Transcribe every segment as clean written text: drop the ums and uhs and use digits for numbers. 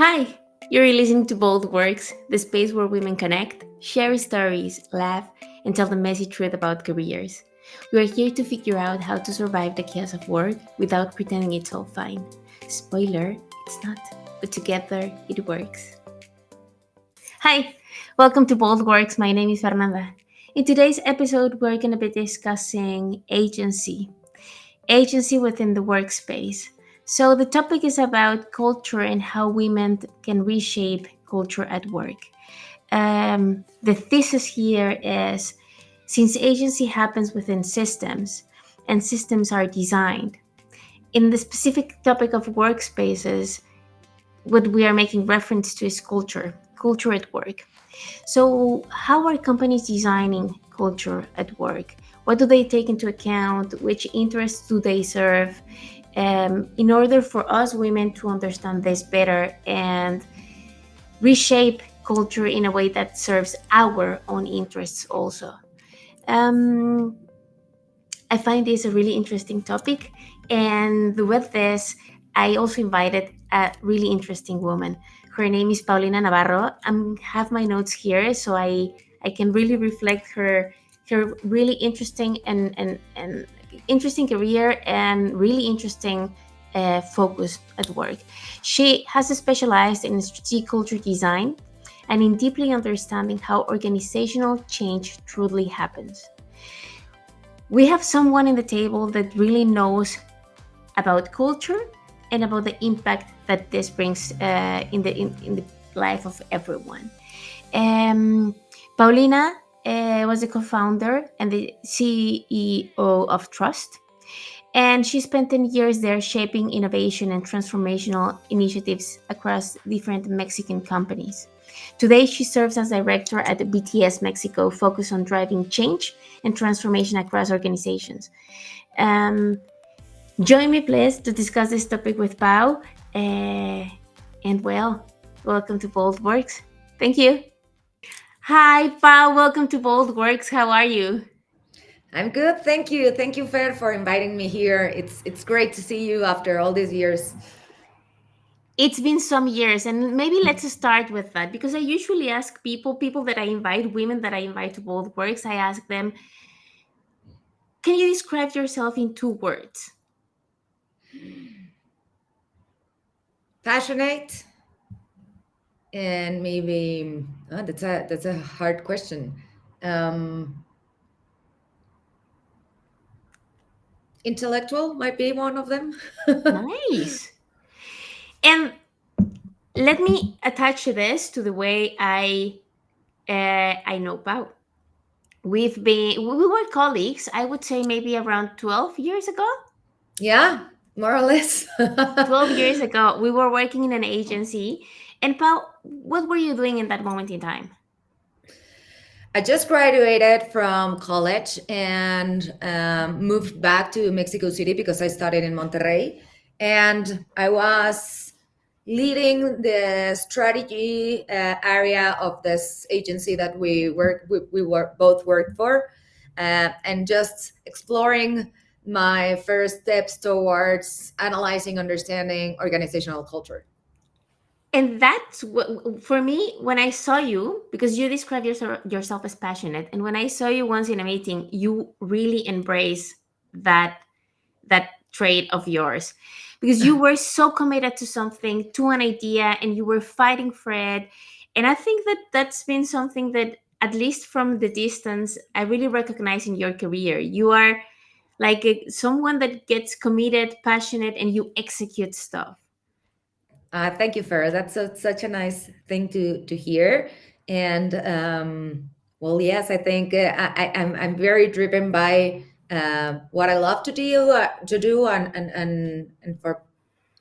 Hi, you're listening to Bold Works, the space where women connect, share stories, laugh, and tell the messy truth about careers. We are here to figure out how to survive the chaos of work without pretending it's all fine. Spoiler, it's not, but together it works. Hi, welcome to Bold Works. My name is Fernanda. In today's episode, we're going to be discussing agency within the workspace. So, the topic is about culture and how women can reshape culture at work. The thesis here is since agency happens within systems and systems are designed, in the specific topic of workspaces, what we are making reference to is culture at work. So, how are companies designing culture at work? What do they take into account? Which interests do they serve? In order for us women to understand this better and reshape culture in a way that serves our own interests also. Um, I find this a really interesting topic. And with this, I also invited a really interesting woman. Her name is Paulina Navarro. I have my notes here, so I can really reflect her really interesting and interesting career and really interesting focus at work. She has specialized in strategic culture design and in deeply understanding how organizational change truly happens. We have someone in the table that really knows about culture and about the impact that this brings in the life of everyone. Um, Paulina was the co-founder and the CEO of Trust, and she spent 10 years there shaping innovation and transformational initiatives across different Mexican companies. Today, she serves as director at the BTS Mexico, focused on driving change and transformation across organizations. Um, Join me, please, to discuss this topic with Pau. And well, welcome to Bold Works. Thank you. Hi, Pau. Welcome to Bold Works. How are you? I'm good, thank you. Thank you, Fer, for inviting me here. It's great to see you after all these years. It's been some years, and maybe let's start with that because I usually ask people that I invite, women that I invite to Bold Works, I ask them, can you describe yourself in 2 words? Passionate, and maybe that's a hard question. Um, Intellectual might be one of them. Nice. And let me attach this to the way I know Pau. We were colleagues, I would say maybe around 12 years ago. Yeah, more or less. 12 years ago, we were working in an agency. And Pau, what were you doing in that moment in time? I just graduated from college and moved back to Mexico City because I studied in Monterrey. And I was leading the strategy area of this agency that we were both worked for, and just exploring my first steps towards analyzing, understanding organizational culture. And that's what, for me, when I saw you, because you describe yourself as passionate, and when I saw you once in a meeting, you really embrace that that trait of yours because you were so committed to something, to an idea, and you were fighting for it. And I think that that's been something that, at least from the distance, I really recognize in your career. You are like someone that gets committed, passionate, and you execute stuff. Thank you, Farah. That's such a nice thing to hear. And well, yes, I think I'm very driven by what I love to do, and for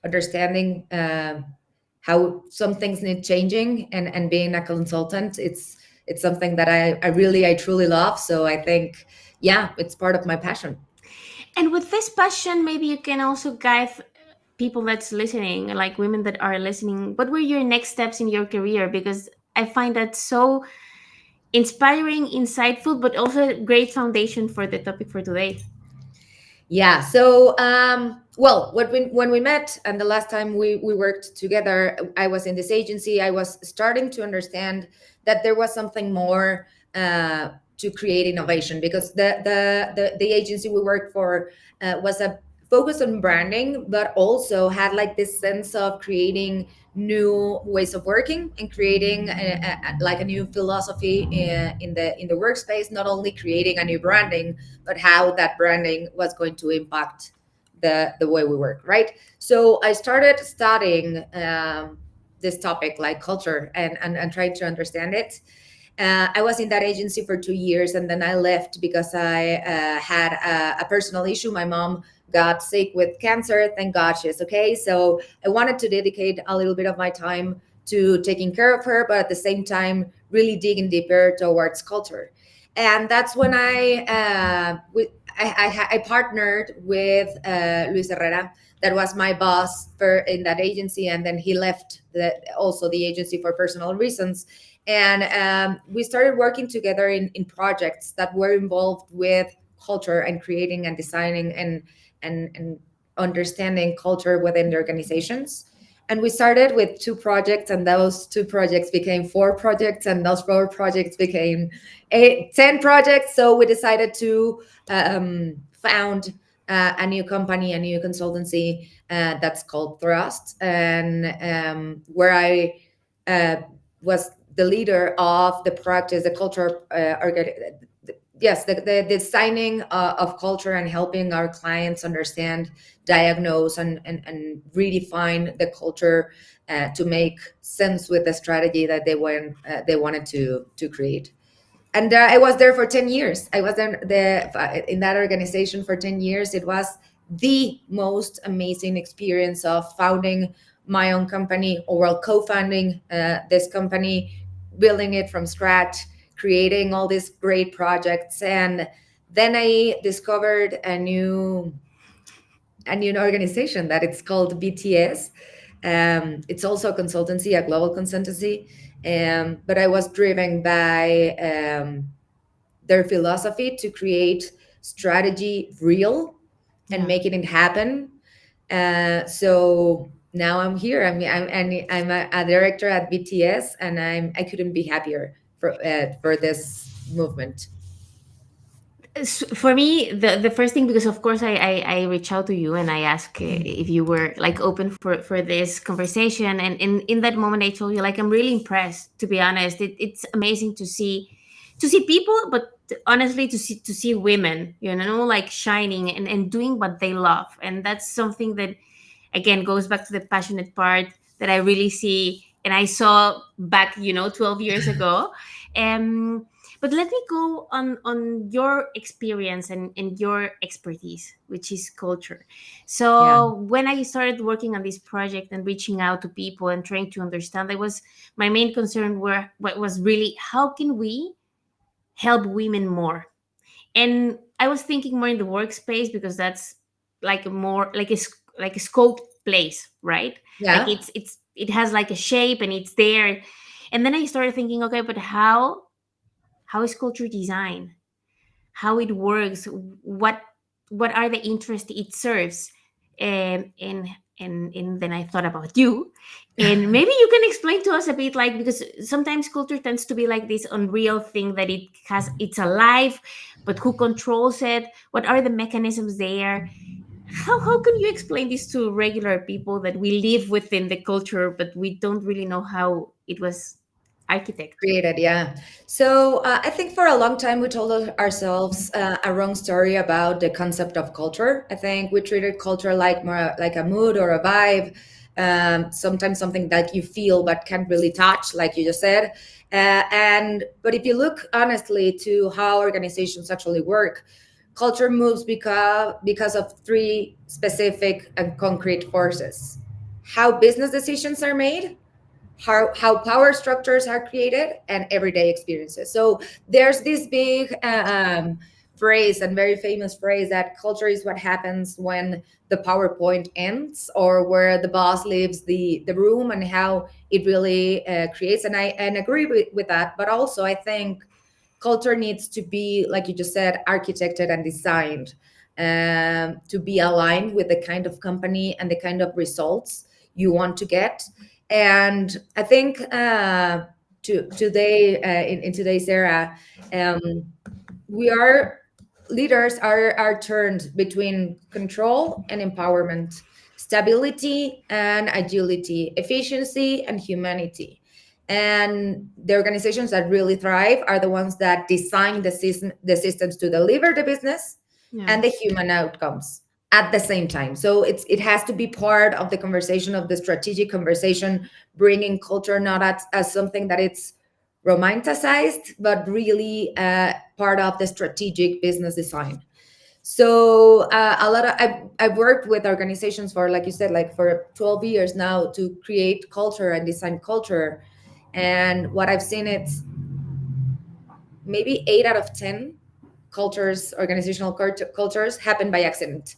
understanding how some things need changing, and being a consultant, it's something that I truly love. So I think, yeah, it's part of my passion. And with this passion, maybe you can also guide people that's listening, like women that are listening. What were your next steps in your career? Because I find that so inspiring, insightful, but also a great foundation for the topic for today. Yeah. So, well, when we met and the last time we worked together, I was in this agency. I was starting to understand that there was something more to create innovation, because the agency we worked for was a focus on branding, but also had like this sense of creating new ways of working and creating like a new philosophy in the workspace. Not only creating a new branding, but how that branding was going to impact the way we work, right? So I started studying this topic, like culture, and trying to understand it. I was in that agency for 2 years, and then I left because I had a personal issue. My mom got sick with cancer. Thank God she's okay. So I wanted to dedicate a little bit of my time to taking care of her, but at the same time, really digging deeper towards culture. And that's when I partnered with Luis Herrera. That was my boss in that agency, and then he left also the agency for personal reasons. And we started working together in projects that were involved with culture and creating and designing and understanding culture within the organizations. And we started with two projects, and those two projects became four projects, and those four projects became 10 projects. So we decided to found a new company, a new consultancy that's called Thrust, and where I uh, was the leader of the practice, the culture, yes, the designing of culture and helping our clients understand, diagnose, and redefine the culture to make sense with the strategy that they wanted to create. And I was there for 10 years. I was in that organization for 10 years. It was the most amazing experience of founding my own company, or well, co-founding this company, building it from scratch, creating all these great projects. And then I discovered a new organization that it's called BTS. It's also a consultancy, a global consultancy. But I was driven by their philosophy to create strategy real and Yeah. making it happen. So now I'm here. I'm a director at BTS, and I couldn't be happier for this movement. For me, the first thing, because of course I reach out to you and I ask Mhm. if you were like open for this conversation, and in that moment I told you like I'm really impressed, to be honest. It's amazing to see people, but honestly to see women, you know, like shining and doing what they love. And that's something that again goes back to the passionate part that I really see and I saw back, you know, 12 years ago. um but let me go on your experience and your expertise, which is culture. Yeah, So when I started working on this project and reaching out to people and trying to understand, that was my main concern. Were what was really, how can we help women more? And I was thinking more in the workspace, because that's like a more like like a scoped place, right? Like yeah, it has like a shape and it's there. And then I started thinking, okay, but how is culture design, how it works, what are the interests it serves? And and then I thought about you, and maybe you can explain to us a bit, like, because sometimes culture tends to be like this unreal thing that it's alive, but who controls it? What are the mechanisms there? How can you explain this to regular people that we live within the culture, but we don't really know how it was architect? created. Yeah. So I think for a long time we told ourselves a wrong story about the concept of culture. I think we treated culture like more like a mood or a vibe, sometimes something that you feel but can't really touch, like you just said. And but if you look honestly to how organizations actually work, culture moves because of three specific and concrete forces: how business decisions are made, how power structures are created, and everyday experiences. So there's this big phrase, and very famous phrase, that culture is what happens when the PowerPoint ends, or where the boss leaves the room, and how it really creates. And I agree with that. But also I think culture needs to be, like you just said, architected and designed. to be aligned with the kind of company and the kind of results you want to get. And I think today, in today's era, um, we are leaders are turned between control and empowerment, stability and agility, efficiency and humanity. And the organizations that really thrive are the ones that design the systems to deliver the business Yeah. and the human outcomes at the same time. So it has to be part of the conversation, of the strategic conversation, bringing culture not as something that it's romanticized, but really part of the strategic business design. So a lot of I've worked with organizations for, like you said, like for 12 years now, to create culture and design culture. And what I've seen, it's maybe 8 out of 10 cultures, organizational cultures, happen by accident,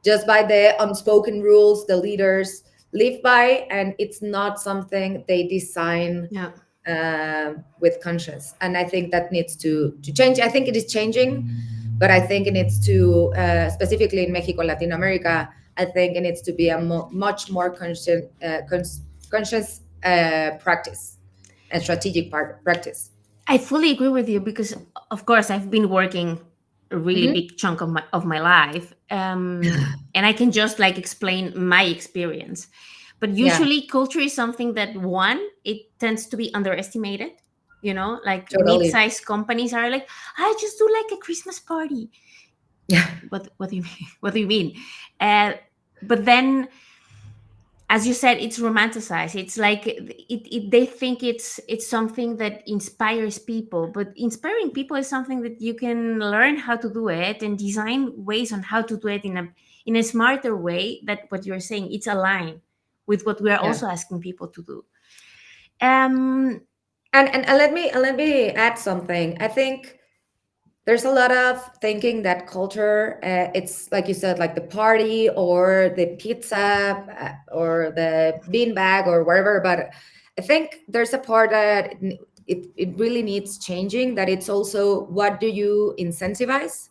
just by the unspoken rules the leaders live by, and it's not something they design Yeah. with conscience. And I think that needs to change. I think it is changing, but I think it needs to, specifically in Mexico, Latin America, I think it needs to be a much more conscious practice and strategic practice. I fully agree with you because, of course, I've been working a really Hmm. big chunk of my life, and I can just like explain my experience. But Yeah, usually, culture is something that one, it tends to be underestimated. You know, like totally. mid-sized companies are like, I just do like a Christmas party. Yeah, What do you mean? What do you mean? Uh, but then, as you said, it's romanticized. It's like they think it's something that inspires people, but inspiring people is something that you can learn how to do it and design ways on how to do it in a smarter way. That what you're saying, it's aligned with what we are yeah. also asking people to do. um And let me add something. I think there's a lot of thinking that culture, it's like you said, like the party or the pizza, or the beanbag or whatever. But I think there's a part that it really needs changing. That it's also, what do you incentivize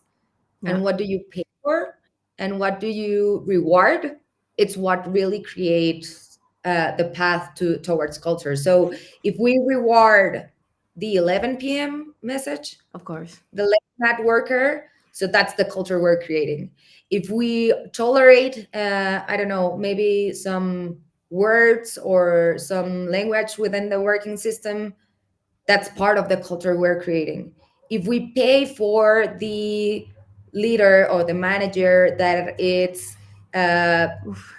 yeah, and what do you pay for and what do you reward. It's what really creates the path towards culture. So if we reward the 11 p.m. message, of course. the late night worker, so that's the culture we're creating. If we tolerate, I don't know, maybe some words or some language within the working system, that's part of the culture we're creating. If we pay for the leader or the manager that it's uh, Oof.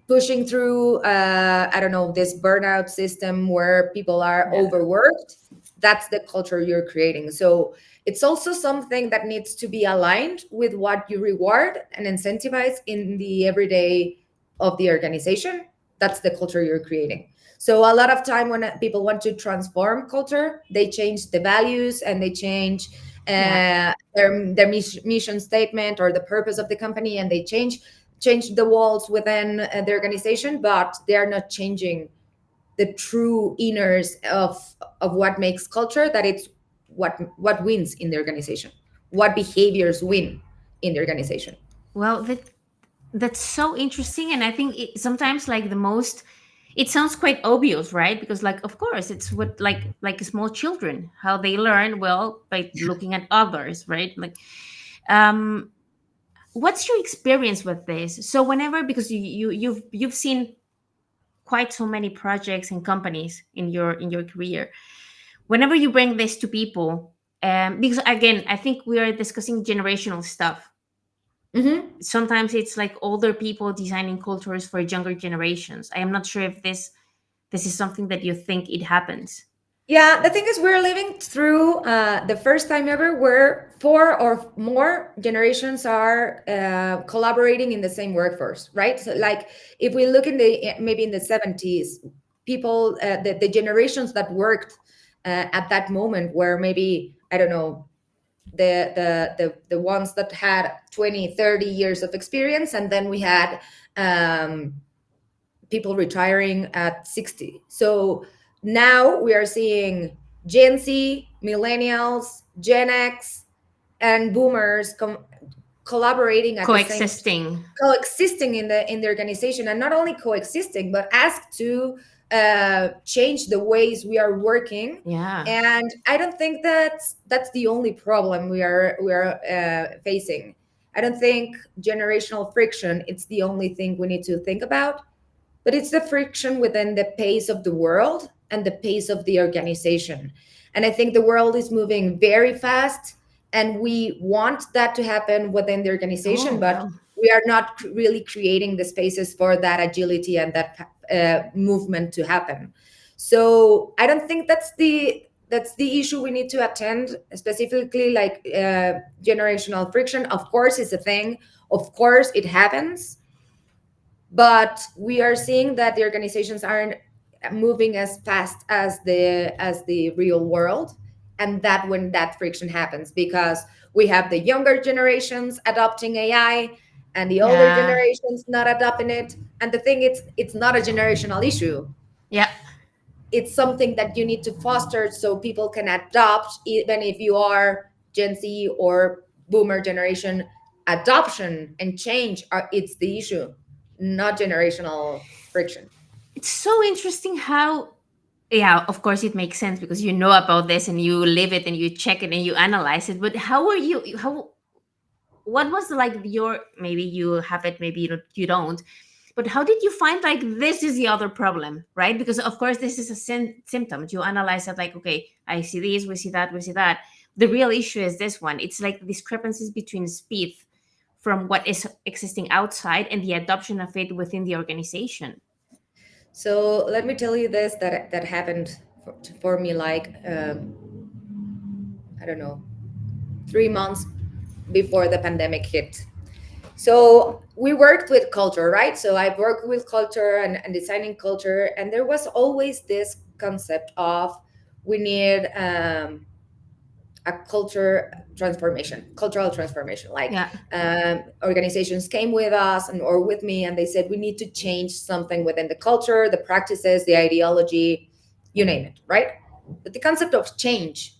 pushing through, I don't know, this burnout system where people are Yeah. overworked, that's the culture you're creating. So it's also something that needs to be aligned with what you reward and incentivize in the everyday of the organization. That's the culture you're creating. So a lot of time when people want to transform culture, they change the values and they change Yeah. their mission statement or the purpose of the company, and they change the walls within the organization, but they are not changing the true inners of what makes culture. That it's what wins in the organization, what behaviors win in the organization. Well, that's so interesting, and I think sometimes like the most, it sounds quite obvious, right? Because like of course it's what like small children, how they learn, well, by looking at others, right? Like um what's your experience with this? So whenever, because you've seen quite so many projects and companies in your career, whenever you bring this to people, because again I think we are discussing generational stuff. Hmm. Sometimes it's like older people designing cultures for younger generations. I am not sure if this is something that you think it happens. Yeah, the thing is, we're living through the first time ever where four or more generations are collaborating in the same workforce, right? So, like, if we look in the maybe in the 70s, people, the generations that worked at that moment were maybe, I don't know, the ones that had 20, 30 years of experience, and then we had um, people retiring at 60. So now we are seeing Gen Z, millennials, Gen X, and boomers collaborating at the same, Coexisting. coexisting in the organization, and not only coexisting but ask to change the ways we are working. Yeah. And I don't think that's the only problem we are facing. I don't think generational friction it's the only thing we need to think about, but it's the friction within the pace of the world and the pace of the organization. And I think the world is moving very fast, and we want that to happen within the organization, Oh, but wow. we are not really creating the spaces for that agility and that movement to happen. So I don't think that's the issue we need to attend specifically, like generational friction. Of course, it's a thing. Of course, it happens, but we are seeing that the organizations aren't moving as fast as the real world. And that when that friction happens, because we have the younger generations adopting AI and the older Yeah. generations not adopting it. And the thing, it's not a generational issue. Yeah. It's something that you need to foster so people can adopt, even if you are Gen Z or boomer generation. Adoption and change are it's the issue, not generational friction. It's so interesting how, yeah, of course it makes sense because you know about this and you live it and you check it and you analyze it. But how are you? How, what was like your, maybe you have it, maybe you don't, but how did you find like this is the other problem, right? Because of course this is a symptom. You analyze it like, okay, I see this, we see that, we see that. The real issue is this one. It's like discrepancies between speed from what is existing outside and the adoption of it within the organization. So let me tell you this, that happened for me, like I don't know, 3 months before the pandemic hit. So we worked with culture, right? So I worked with culture and designing culture, and there was always this concept of we need a cultural transformation. Like Yeah. organizations came with us and or with me, and they said we need to change something within the culture, the practices, the ideology, you name it, right? But the concept of change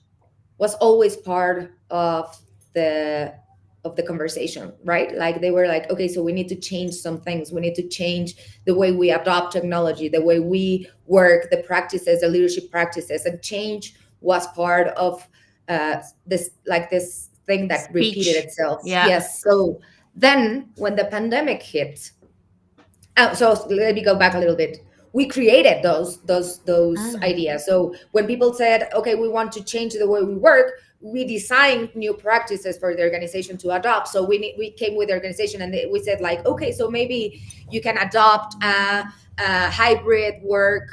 was always part the of the conversation, right? Like they were like, okay, so we need to change some things. We need to change the way we adopt technology, the way we work, the practices, the leadership practices, and change was part of this thing that repeated Speech. itself. Yeah. Yes. So then when the pandemic hit, so let me go back a little bit. We created those Ah, ideas. So when people said, "Okay, we want to change the way we work," we designed new practices for the organization to adopt. So we came with the organization and we said like, "Okay, so maybe you can adopt a hybrid work."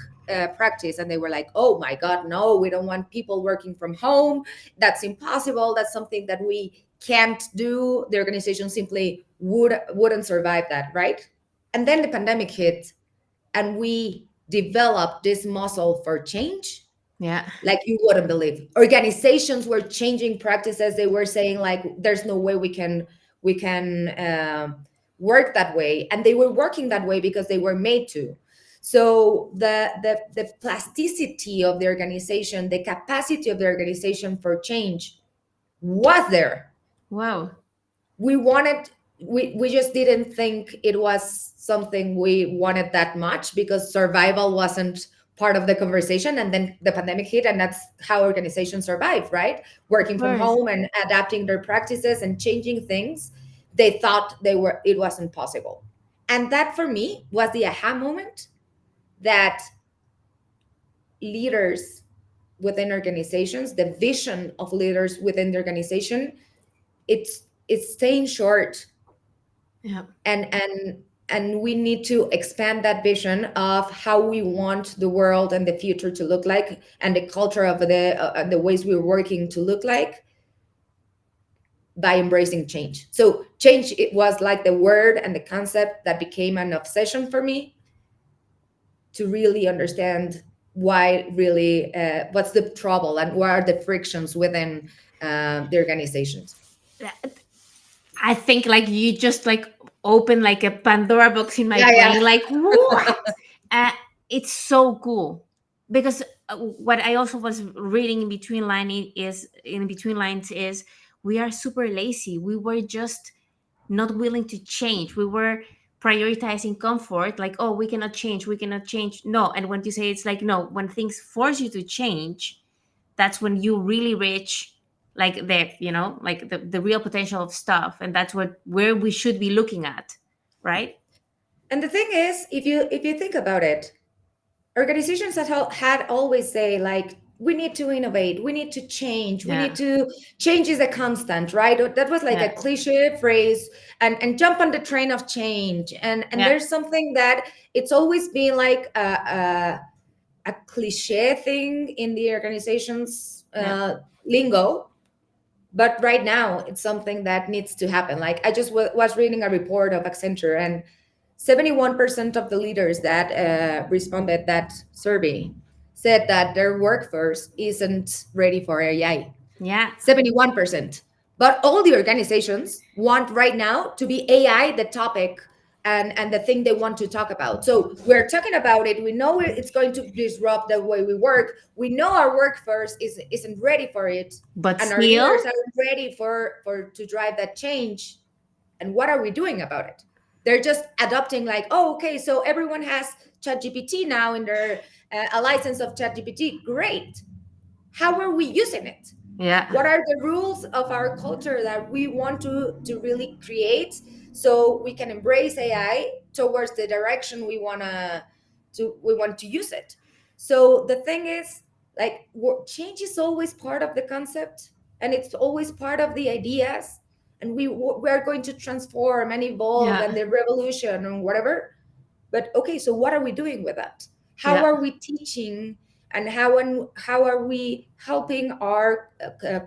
Practice, and they were like, "Oh my God, no, we don't want people working from home. That's impossible. That's something that we can't do. The organization simply wouldn't survive that, right?" And then the pandemic hit, and we developed this muscle for change yeah. like you wouldn't believe. Organizations were changing practices. They were saying like, "There's no way we can work that way," and they were working that way because they were made to. So the plasticity of the organization, the capacity of the organization for change was there. Wow. We wanted we just didn't think it was something we wanted that much because survival wasn't part of the conversation. And then the pandemic hit, and that's how organizations survive, right? Of Working from course. home and adapting their practices and changing things. They thought it wasn't possible. And that for me was the aha moment that leaders within organizations, the vision of leaders within the organization, it's staying short. Yeah. And we need to expand that vision of how we want the world and the future to look like, and the culture of the ways we're working to look like, by embracing change. So change, it was like the word and the concept that became an obsession for me, to really understand why really what's the trouble and what are the frictions within the organizations. I think like you just like open like a Pandora box in my Yeah, yeah. brain. Like what? Uh, it's so cool because what I also was reading in between lines is we are super lazy. We were just not willing to change. We were prioritizing comfort, like, oh, we cannot change, we cannot change. No. And when you say, it's like, no, when things force you to change, that's when you really reach like like the real potential of stuff. And that's what where we should be looking at, right? And the thing is, if you think about it, organizations had always say like, we need to innovate, we need to change, we need Yeah. to change is a constant, right? That was like a Yeah. cliche phrase, and jump on the train of change. And Yeah. there's something that it's always been like a cliche thing in the organization's Yeah. lingo, but right now it's something that needs to happen. Like I just was reading a report of Accenture, and 71% of the leaders that responded that survey said that their workforce isn't ready for AI. Yeah. 71%. But all the organizations want right now to be AI the topic, and the thing they want to talk about. So we're talking about it. We know it's going to disrupt the way we work. We know our workforce isn't ready for it, But and our leaders still. aren't ready for to drive that change. And what are we doing about it? They're just adopting like, oh, okay, so everyone has ChatGPT now in their a license of ChatGPT. Great. How are we using it? Yeah. What are the rules of our culture that we want to really create so we can embrace AI towards the direction we want to use it? So the thing is, like, change is always part of the concept, and it's always part of the ideas, and we're going to transform and evolve Yeah. and the revolution and whatever. But okay, so what are we doing with that? How Yeah. are we teaching, and how are we helping our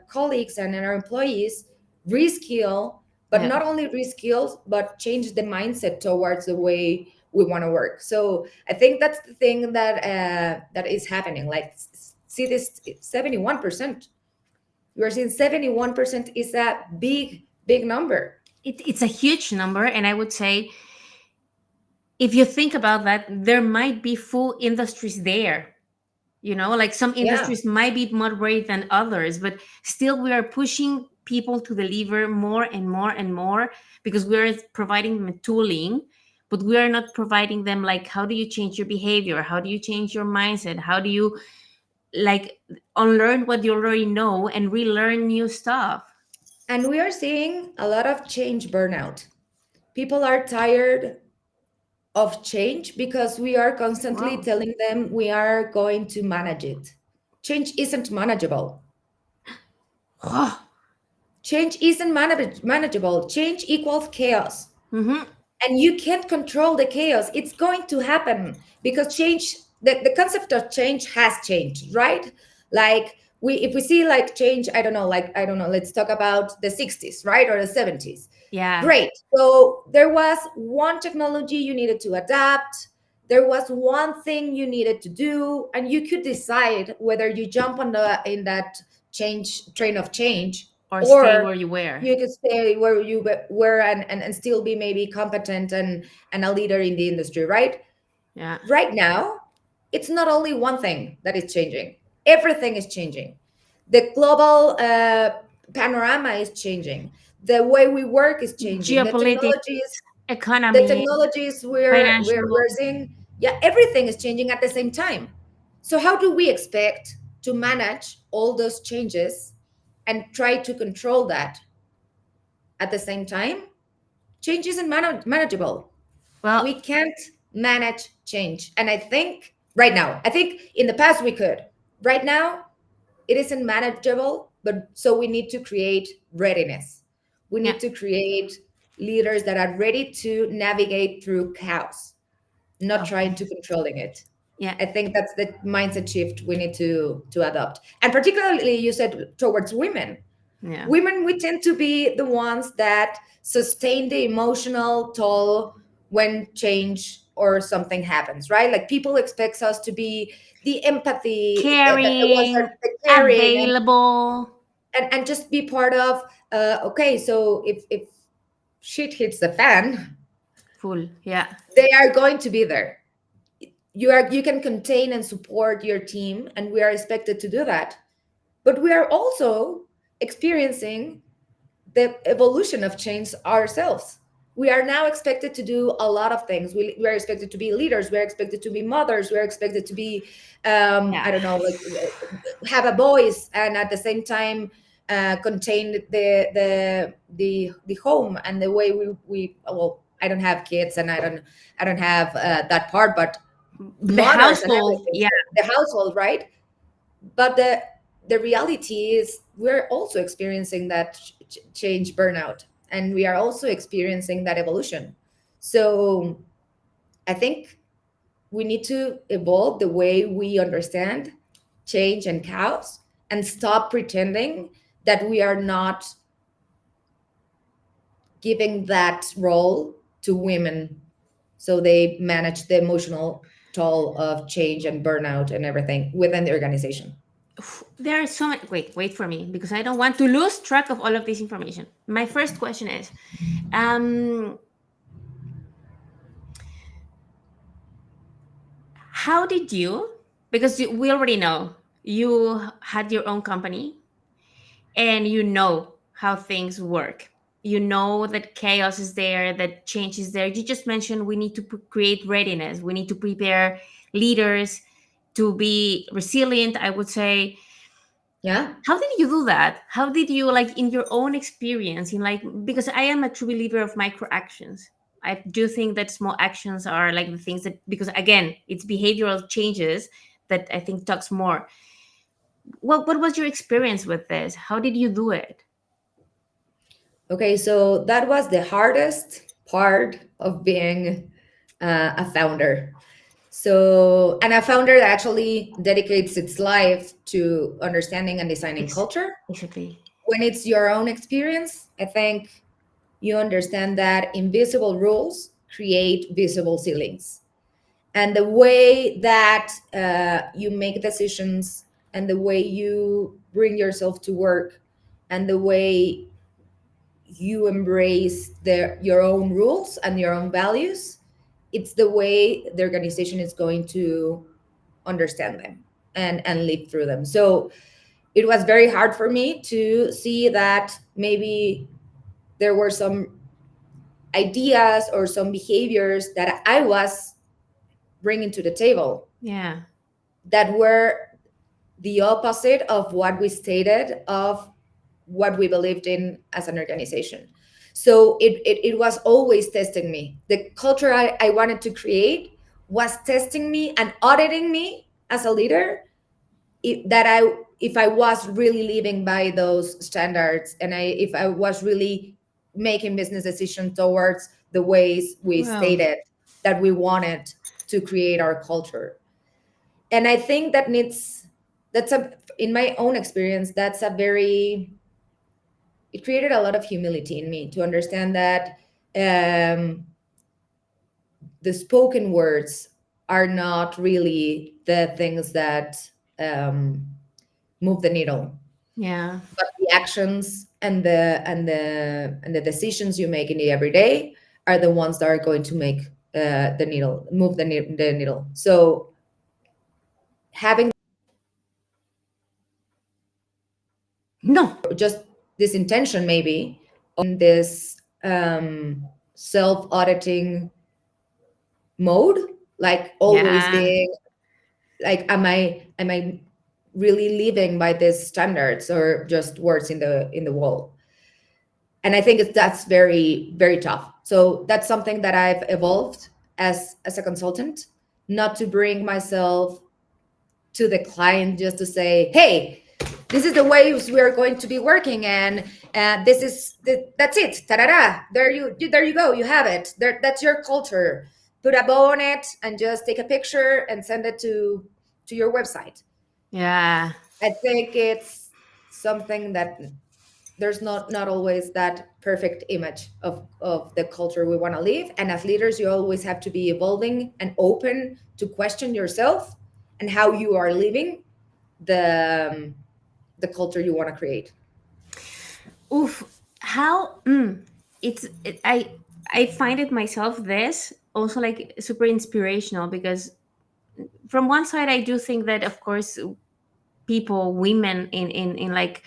colleagues and our employees reskill, but Yeah. not only reskill, but change the mindset towards the way we want to work. So I think that's the thing that is happening. Like, see this 71%. You are seeing 71% is a big number. It's a huge number. And I would say, if you think about that, there might be full industries there. Like some Yeah. industries might be more great than others, but still we are pushing people to deliver more and more and more, because we are providing them tooling, but we are not providing them like, how do you change your behavior, how do you change your mindset, how do you like unlearn what you already know and relearn new stuff. And we are seeing a lot of change burnout. People are tired of change because we are constantly Wow. telling them we are going to manage it. Change isn't manageable. Oh. Change isn't manageable. Change equals chaos. Mm-hmm. And you can't control the chaos. It's going to happen because change, the concept of change has changed, right? Like, if we see like change, I don't know, let's talk about the 60s, right? Or the 70s. Yeah. Great. So there was one technology you needed to adapt. There was one thing you needed to do, and you could decide whether you jump on the in that change train of change, Or stay or where you were. you could stay where you were, and still be maybe competent and a leader in the industry, right? Yeah. Right now, it's not only one thing that is changing. Everything is changing. The global panorama is changing. The way we work is changing. Geopolitics, The economy, technologies financial. we're seeing, yeah, everything is changing at the same time. So how do we expect to manage all those changes and try to control that at the same time? Change isn't manageable. Well, We can't manage change. And I think in the past we could. Right now, it isn't manageable, but so we need to create readiness. We yeah. need to create leaders that are ready to navigate through chaos, not trying Okay. to controlling it. Yeah. I think that's the mindset shift we need to adopt. And particularly you said towards women. Yeah. Women, we tend to be the ones that sustain the emotional toll when change or something happens, right? Like people expect us to be the empathy, the ones that Caring, are caring, available. and just be part of. Okay, so if shit hits the fan, Full. Yeah. they are going to be there. You can contain and support your team, and we are expected to do that. But we are also experiencing the evolution of change ourselves. We are now expected to do a lot of things. We are expected to be leaders. We are expected to be mothers. We are expected to be, I Yeah. don't know, like have a voice, and at the same time contain the home and the way we. Well, I don't have kids, and I don't have that part, but The mothers and household, everything, yeah. the household, right? But the reality is we're also experiencing that change, burnout, and we are also experiencing that evolution. So I think we need to evolve the way we understand change and chaos, and stop pretending that we are not giving that role to women, so they manage the emotional toll of change and burnout and everything within the organization. There are so many. Wait for me because I don't want to lose track of all of this information. My first question is, um, how did you? Because we already know you had your own company and you know how things work. You know that chaos is there, that change is there. You just mentioned we need to create readiness. We need to prepare leaders to be resilient. I would say, Yeah. how did you do that? How did you, like, in your own experience, in like, because I am a true believer of micro actions. I do think that small actions are like the things that, because again, it's behavioral changes that I think talks more. What was your experience with this? How did you do it? Okay, so that was the hardest part of being a founder. So, and a founder that actually dedicates its life to understanding and designing Ex- culture. Exactly. When it's your own experience, I think you understand that invisible rules create visible ceilings. And the way that you make decisions, and the way you bring yourself to work, and the way you embrace your own rules and your own values, it's the way the organization is going to understand them and live through them. So it was very hard for me to see that maybe there were some ideas or some behaviors that I was bringing to the table Yeah. that were the opposite of what we stated of what we believed in as an organization. So it was always testing me. The culture I wanted to create was testing me and auditing me as a leader, if I was really living by those standards, and if I was really making business decisions towards the ways we Well, stated that we wanted to create our culture. And I think that's a in my own experience, that's a very it created a lot of humility in me to understand that um, the spoken words are not really the things that um, move the needle, yeah. but the actions and the decisions you make in the everyday are the ones that are going to make the needle move the needle. So having No. just this intention, maybe on this self-auditing mode, like always Yeah. being like, am I really living by these standards, or just words in the wall? And I think that's very, very tough. So that's something that I've evolved as a consultant, not to bring myself to the client just to say, hey, this is the ways we are going to be working, and that's it. Ta-da-da. There you go. You have it. That's your culture. Put a bow on it and just take a picture and send it to your website. Yeah. I think it's something that there's not always that perfect image of the culture we want to live. And as leaders, you always have to be evolving and open to question yourself and how you are living the culture you want to create. Oof. How? I find it myself this also like super inspirational because from one side I do think that of course people, women in like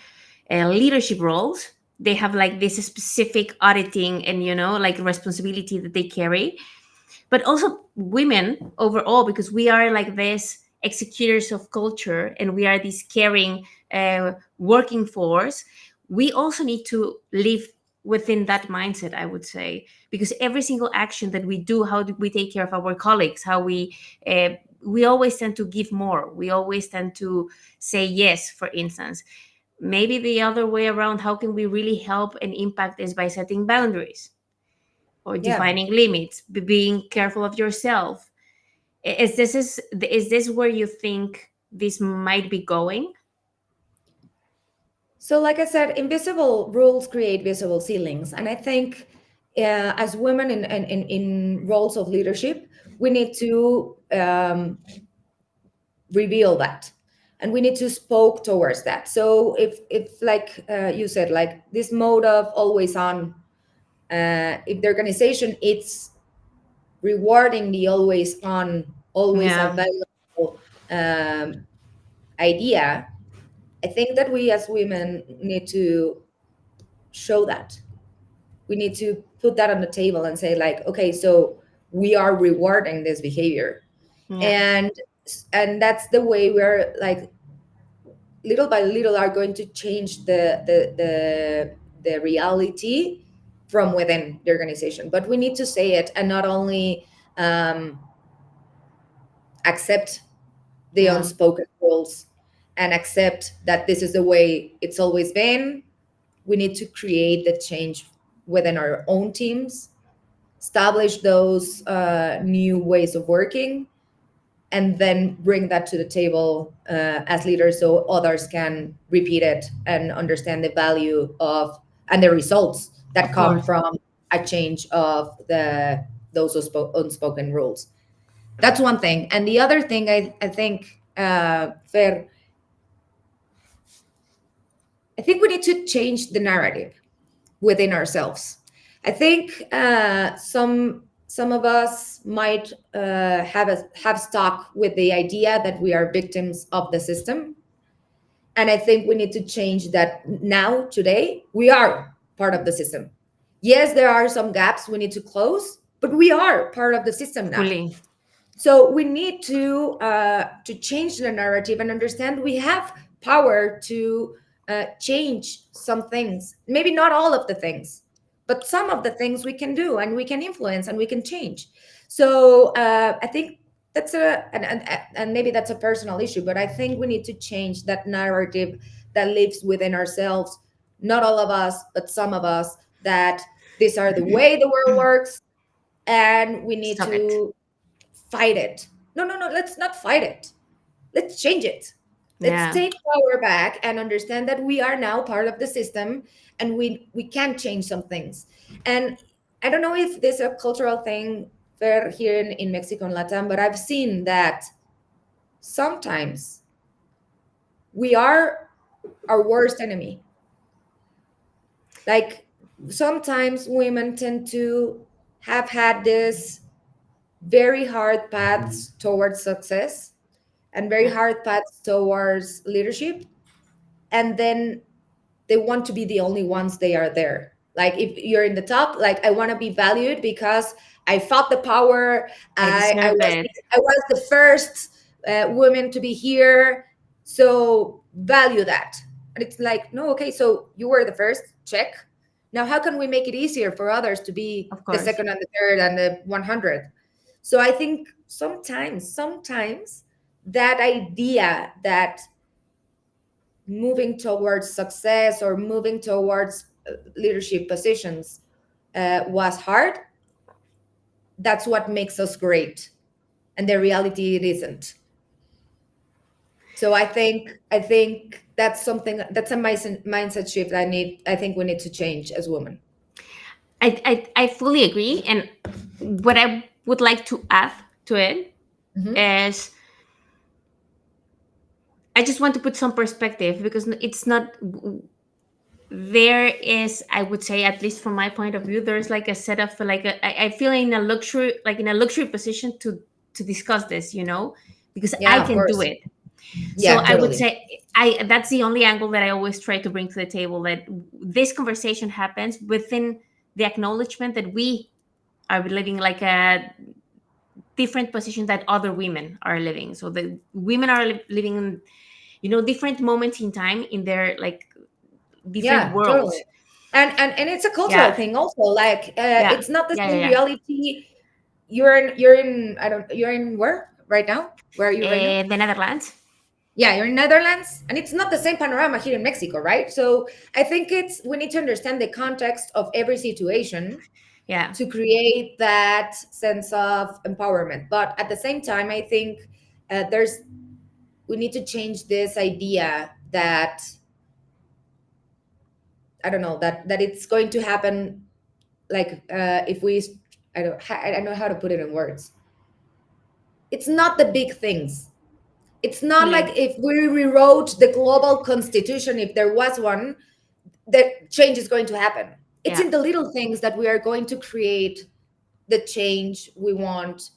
leadership roles, they have like this specific auditing and, like responsibility that they carry. But also women overall, because we are like this executors of culture and we are this caring working force. We also need to live within that mindset, I would say, because every single action that we do, how do we take care of our colleagues, how we always tend to give more, we always tend to say yes, for instance. Maybe the other way around, how can we really help and impact, is by setting boundaries or Yeah. defining limits, being careful of yourself. Is this where you think this might be going? So, like I said, invisible rules create visible ceilings. And I think as women in roles of leadership, we need to reveal that, and we need to spoke towards that. So if like you said, like this mode of always on, if the organization it's rewarding the always on, always Yeah, available um, idea, I think that we as women need to show that. We need to put that on the table and say like, okay, so we are rewarding this behavior. yeah, And and that's the way we're like little by little are going to change the reality from within the organization. But we need to say it and not only um, accept the yeah, unspoken rules and accept that this is the way it's always been. We need to create the change within our own teams, establish those new ways of working, and then bring that to the table as leaders so others can repeat it and understand the value of and the results that of come course. from a change of those unspoken rules. That's one thing. And the other thing I think, Fer, I think we need to change the narrative within ourselves. I think some of us might have stuck with the idea that we are victims of the system, and I think we need to change that. Now today we are part of the system. Yes, there are some gaps we need to close, but we are part of the system now. Fully. So we need to change the narrative and understand we have power to change some things. Maybe not all of the things, but some of the things we can do and we can influence and we can change. So I think that's and maybe that's a personal issue, but I think we need to change that narrative that lives within ourselves. Not all of us, but some of us. That these are the way the world works, and we need Stop it. to fight it. No, no, no, let's not fight it. Let's change it. Let's Yeah, take power back and understand that we are now part of the system, and we can change some things. And I don't know if this is a cultural thing for here in Mexico and Latam, but I've seen that sometimes we are our worst enemy. Like sometimes women tend to have had this very hard paths towards success and very yeah, hard paths towards leadership, and then they want to be the only ones they are there. Like if you're in the top, like I want to be valued because I fought the power. I I deserve was it. I was the first woman to be here, so value that. And it's like, no, okay, so you were the first, check. Now how can we make it easier for others to be Of the course. second and the third and the 100th? So I think sometimes that idea that moving towards success or moving towards leadership positions was hard. That's what makes us great, and the reality it isn't. So I think that's something that's a mindset shift. I think we need to change as women. I fully agree. And what I would like to add to it Hmm. is, I just want to put some perspective, because it's not, there is, I would say, at least from my point of view, there's like a setup for like I feel in a luxury, like in a luxury position to discuss this, because I Yeah, of can do course. it. So Yeah, I would totally. say, I that's the only angle that I always try to bring to the table, that this conversation happens within the acknowledgement that we are living like a different position that other women are living. So the women are living in, different moments in time in their like different Yeah, totally. worlds. And it's a cultural Yeah, thing also. Like yeah, it's not the yeah, yeah, same yeah. reality. You're in I don't you're in where right now? Where are you right now? The Netherlands. Yeah, you're in Netherlands, and it's not the same panorama here in Mexico, right? So I think it's we need to understand the context of every situation Yeah, to create that sense of empowerment. But at the same time, I think there's we need to change this idea that I don't know that it's going to happen like if we I don't know how to put it in words. It's not the big things. It's not like like, if we rewrote the global constitution, if there was one, the change is going to happen. It's yeah, in the little things that we are going to create the change we want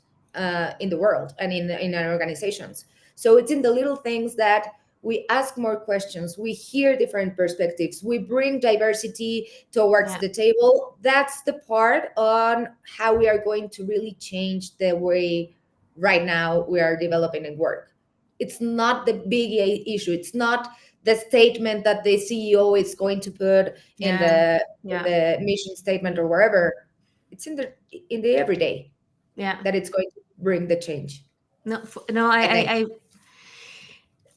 in the world and in our organizations. So it's in the little things that we ask more questions, we hear different perspectives, we bring diversity towards yeah, the table. That's the part on how we are going to really change the way right now we are developing and work. It's not the big issue. It's not the statement that the CEO is going to put in yeah, yeah, the mission statement or wherever. It's in the everyday yeah. that it's going to bring the change, No, no, I think.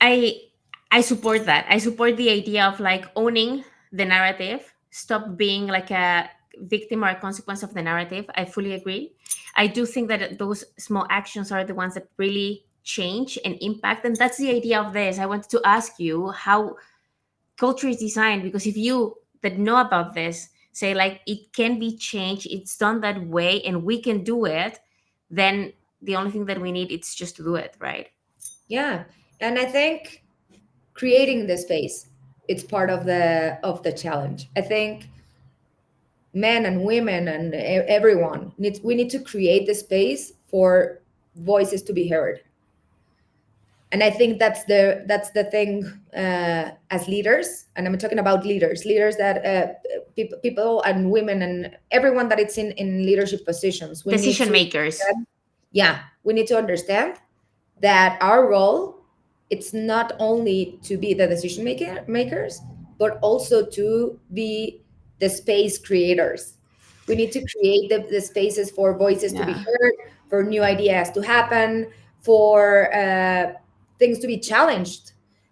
I I support that. I support the idea of like owning the narrative, stop being like a victim or a consequence of the narrative. I fully agree. I do think that those small actions are the ones that really change and impact, and that's the idea of this. I wanted to ask you how culture is designed, because if you that know about this say like it can be changed, it's done that way and we can do it, then the only thing that we need is just to do it, right? Yeah. And I think creating the space, it's part of the challenge. I think men and women and everyone needs we need to create the space for voices to be heard. And I think that's the thing as leaders, and I'm talking about leaders that people and women and everyone that it's in leadership positions, we need Decision to makers. yeah, we need to understand that our role, it's not only to be the makers, but also to be the space creators. We need to create the spaces for voices to be Yeah, heard, for new ideas to happen, for things to be challenged.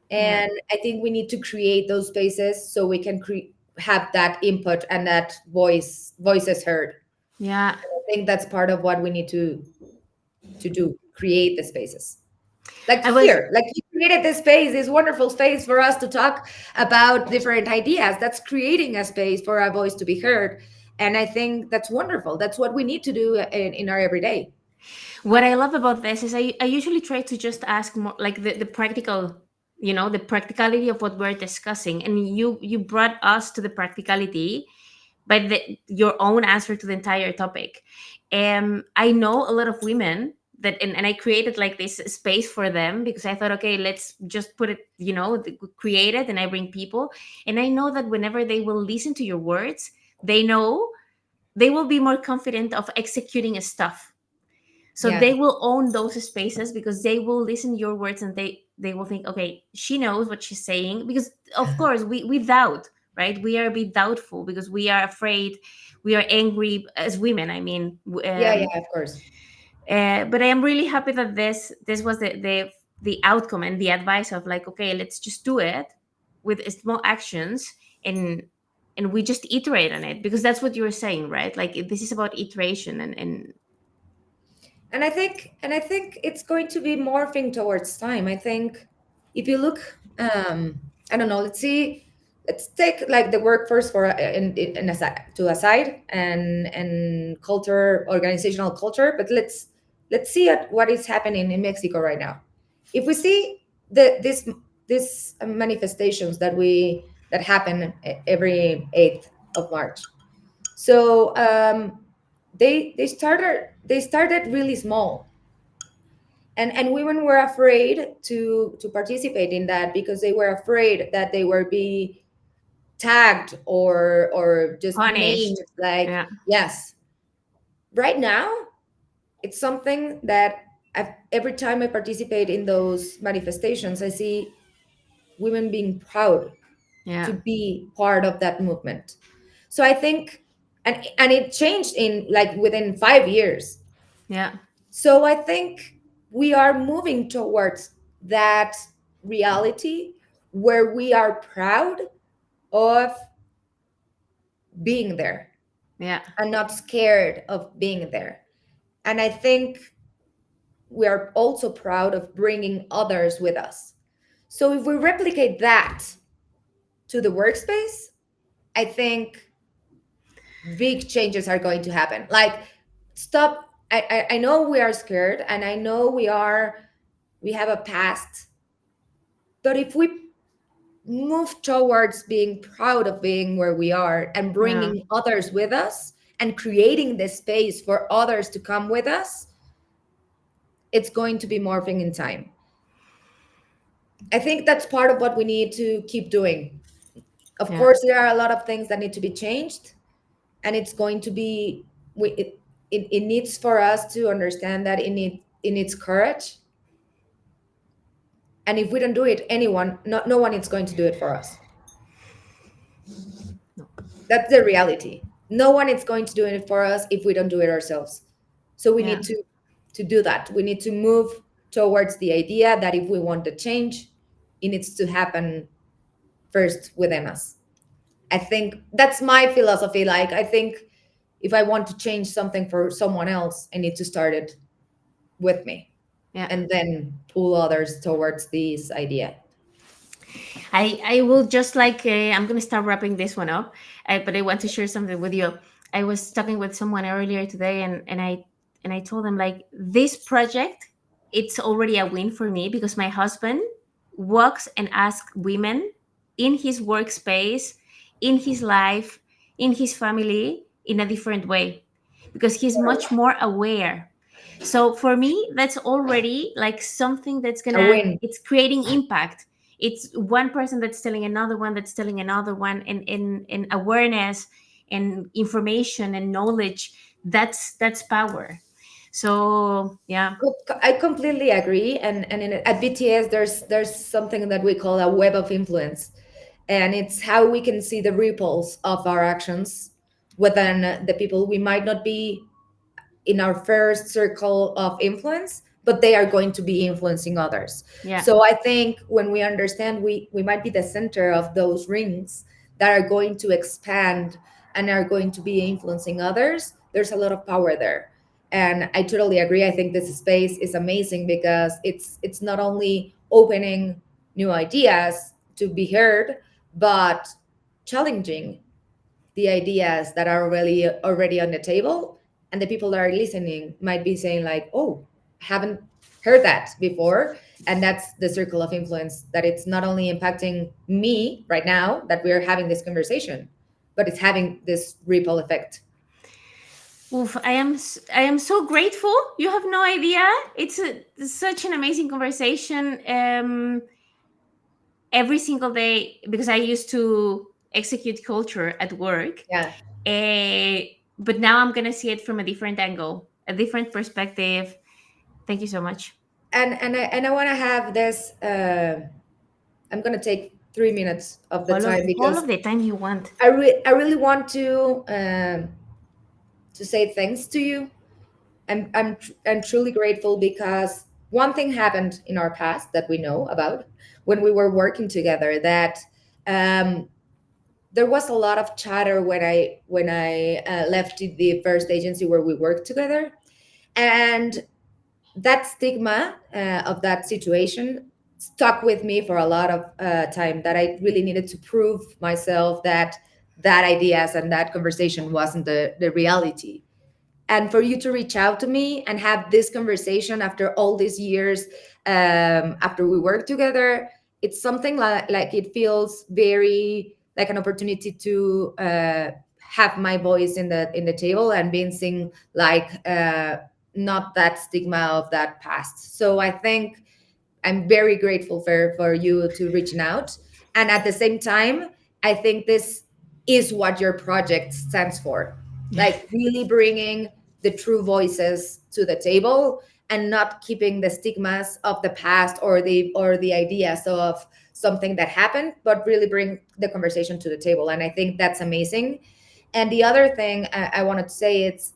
yeah, And I think we need to create those spaces so we can have that input and that voices heard. yeah. I think that's part of what we need to do, create the spaces like I was here, like you created this space, this wonderful space for us to talk about different ideas. That's creating a space for our voice to be heard. And I think that's wonderful. That's what we need to do in our everyday. What I love about this is I usually try to just ask more like the practical, the practicality of what we're discussing, and you brought us to the practicality by your own answer to the entire topic. I know a lot of women that, and I created like this space for them because I thought, okay, let's just put it, create it, and I bring people, and I know that whenever they will listen to your words, they know they will be more confident of executing stuff. So Yeah. they will own those spaces because they will listen to your words, and they will think, okay, she knows what she's saying, because of course we doubt, right? We are a bit doubtful because we are afraid, we are angry as women, I mean. Yeah, yeah, of course. But I am really happy that this was the outcome and the advice of like, okay, let's just do it with small actions, and we just iterate on it, because that's what you were saying, right? Like this is about iteration, and And I think it's going to be morphing towards time. I think if you look I don't know, let's take like the workforce for in aside, to aside, and culture, organizational culture, but let's see at what is happening in Mexico right now. If we see this manifestations that happen every 8th of March. So they started really small, And women were afraid to participate in that because they were afraid that they were be tagged or just named Punished. like, Yeah. yes. Right now it's something that every time I participate in those manifestations, I see women being proud Yeah. to be part of that movement. So I think, and it changed in like within 5 years. Yeah. So I think we are moving towards that reality where we are proud of being there Yeah. and not scared of being there. And I think we are also proud of bringing others with us. So if we replicate that to the workspace, I think big changes are going to happen. Like, stop. I know we are scared, and I know we have a past, but if we move towards being proud of being where we are and Yeah. bringing others with us and creating the space for others to come with us, it's going to be morphing in time. I think that's part of what we need to keep doing. Of Yeah. course, there are a lot of things that need to be changed, and it's going to be it needs for us to understand that it needs courage. And if we don't do it, no one is going to do it for us. No. That's the reality. No one is going to do it for us if we don't do it ourselves. So we Yeah. need to do that. We need to move towards the idea that if we want the change, it needs to happen first within us. I think that's my philosophy. Like, I think if I want to change something for someone else, I need to start it with me Yeah. and then pull others towards this idea. I will just like I'm gonna start wrapping this one up, but I want to share something with you. I was talking with someone earlier today, and I told them like this project, it's already a win for me because my husband walks and asks women in his workspace, in his life, in his family in a different way because he's much more aware. So for me that's already like something that's A gonna win. it's creating impact. It's one person that's telling another one that's telling another one, and in awareness and information and knowledge, that's power. So yeah. I completely agree. At BTS, there's something that we call a web of influence, and it's how we can see the ripples of our actions within the people we might not be in our first circle of influence, but they are going to be influencing others. Yeah. So I think when we understand we might be the center of those rings that are going to expand and are going to be influencing others, there's a lot of power there. And I totally agree. I think this space is amazing because it's not only opening new ideas to be heard, but challenging the ideas that are already on the table, and the people that are listening might be saying like, oh, I haven't heard that before. And that's the circle of influence, that it's not only impacting me right now that we're having this conversation, but it's having this ripple effect. Oof, I am so grateful. You have no idea. It's such an amazing conversation. Every single day because I used to execute culture at work. Yeah. But now I'm gonna see it from a different angle, a different perspective. Thank you so much. And I want to have this I'm going to take 3 minutes of the time All because of the time you want. I really want to say thanks to you. I'm truly grateful because one thing happened in our past that we know about when we were working together, that um, there was a lot of chatter when I left the first agency where we worked together, and that stigma of that situation stuck with me for a lot of time, that I really needed to prove myself that that ideas and that conversation wasn't the reality. And for you to reach out to me and have this conversation after all these years, after we work together, it's something like it feels very like an opportunity to have my voice in the table and being seen like not that stigma of that past. So I think I'm very grateful for you to reaching out. And at the same time, I think this is what your project stands for. Like really bringing the true voices to the table and not keeping the stigmas of the past or the ideas of something that happened, but really bring the conversation to the table. And I think that's amazing. And the other thing I wanted to say is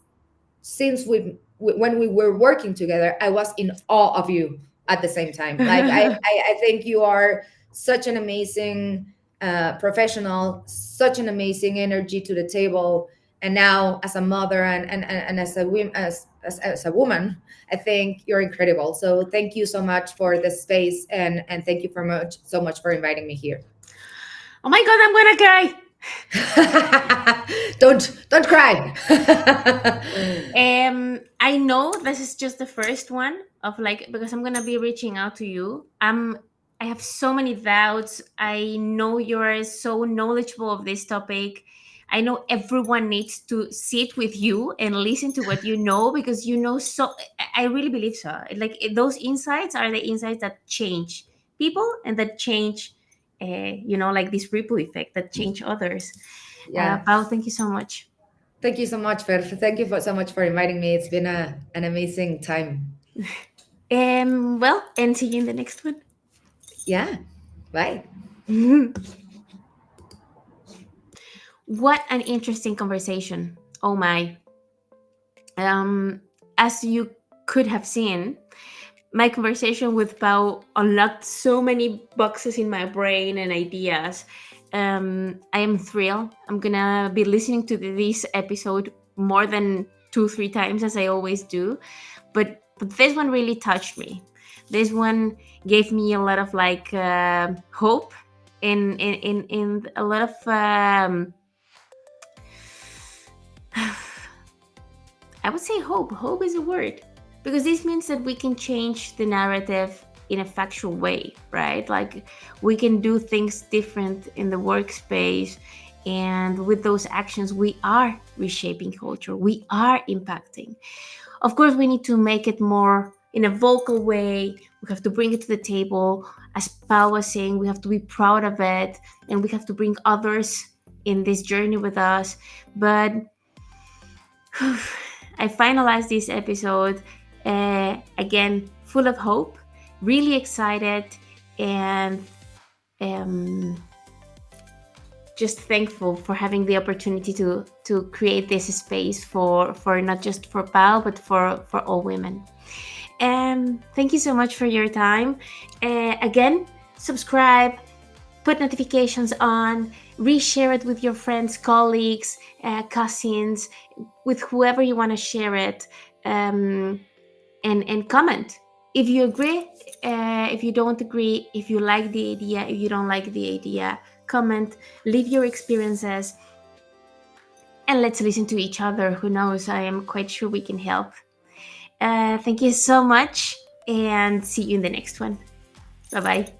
since when we were working together, I was in awe of you at the same time. Like I think you are such an amazing professional, such an amazing energy to the table. And now as a mother and as a woman, as a woman, I think you're incredible. So thank you so much for the space and thank you for much so much for inviting me here. Oh my god, I'm gonna cry. Don't cry. I know this is just the first one of like because I'm gonna be reaching out to you. I have so many doubts. I know you're so knowledgeable of this topic. I know everyone needs to sit with you and listen to what you know because you know so. I really believe so. Like those insights are the insights that change people and that change, like this ripple effect that change others. Yeah. Pao, thank you so much. Thank you so much, Fer. Thank you so much for inviting me. It's been an amazing time. Well, and see you in the next one. Yeah. Bye. What an interesting conversation. Oh my. Um, as you could have seen, my conversation with Pau unlocked so many boxes in my brain and ideas. I am thrilled. I'm gonna be listening to this episode more than 2, 3 times as I always do. But this one really touched me. This one gave me a lot of like hope in a lot of I would say hope. Hope is a word because this means that we can change the narrative in a factual way, right? Like we can do things different in the workspace. And with those actions, we are reshaping culture. We are impacting. Of course, we need to make it more in a vocal way. We have to bring it to the table. As Pao was saying, we have to be proud of it and we have to bring others in this journey with us. But I finalized this episode again, full of hope, really excited, and um, just thankful for having the opportunity to create this space for not just for Pao but for all women. And thank you so much for your time. Again, subscribe, put notifications on, reshare it with your friends, colleagues, cousins, with whoever you want to share it, and comment if you agree, if you don't agree, if you like the idea, if you don't like the idea. Comment, leave your experiences, and let's listen to each other. Who knows? I am quite sure we can help. Thank you so much, and see you in the next one. Bye bye.